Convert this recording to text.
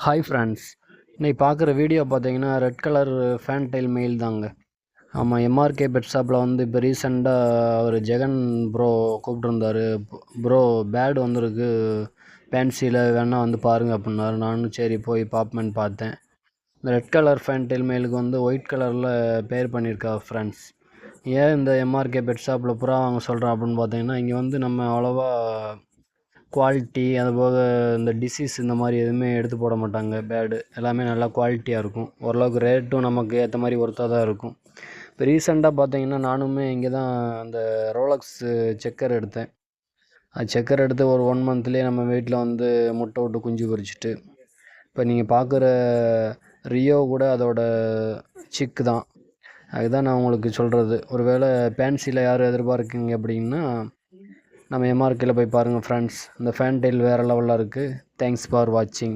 Hi friends, இன்னைக்கு பார்க்குற video பார்த்தீங்கன்னா red colour fan tile mail தாங்க. ஆமாம், எம்ஆர்கே பெட் ஷாப்பில் வந்து இப்போ ரீசெண்டாக அவர் ஜெகன் ப்ரோ கூப்பிட்ருந்தாரு. ப்ரோ பேட் வந்திருக்கு ஃபேன்சியில் வேணால் வந்து பாருங்கள் அப்படின்னாரு. நானும் சரி போய் பார்ப்பேன்னு பார்த்தேன். இந்த ரெட் கலர் ஃபேன் டைல் மெயிலுக்கு வந்து ஒயிட் கலரில் பேர் பண்ணியிருக்கா ஃப்ரெண்ட்ஸ். ஏன் இந்த எம்ஆர்கே பெட் ஷாப்பில் புறா வாங்க சொல்கிறேன் அப்படின்னு பார்த்தீங்கன்னா, இங்கே வந்து நம்ம அவ்வளோவா குவாலிட்டி, அதுபோக இந்த டிசீஸ் இந்த மாதிரி எதுவுமே எடுத்து போட மாட்டாங்க. பேடு எல்லாமே நல்லா குவாலிட்டியாக இருக்கும். ஓரளவுக்கு ரேட்டும் நமக்கு ஏற்ற மாதிரி ஒர்த்தாக தான் இருக்கும். இப்போ ரீசெண்டாக பார்த்தீங்கன்னா நானுமே இங்கே தான் அந்த ரோலக்ஸு செக்கர் எடுத்தேன். அது செக்கர் எடுத்து ஒரு 1 மந்த்லேயே நம்ம வீட்டில் வந்து முட்டை விட்டு குஞ்சு பொரிச்சிட்டு, இப்போ நீங்கள் பார்க்குற ரியோ கூட அதோட சிக்கு தான். அதுதான் நான் உங்களுக்கு சொல்கிறது. ஒரு வேளை பேன்சியில் யார் எதிர்பார்க்குங்க அப்படின்னா நம்ம எம்ஆர்கேல போய் பாருங்கள் ஃப்ரெண்ட்ஸ். இந்த ஃபேன் டெயில் வேறு லெவலில் இருக்குது. தேங்க்ஸ் ஃபார் வாட்சிங்.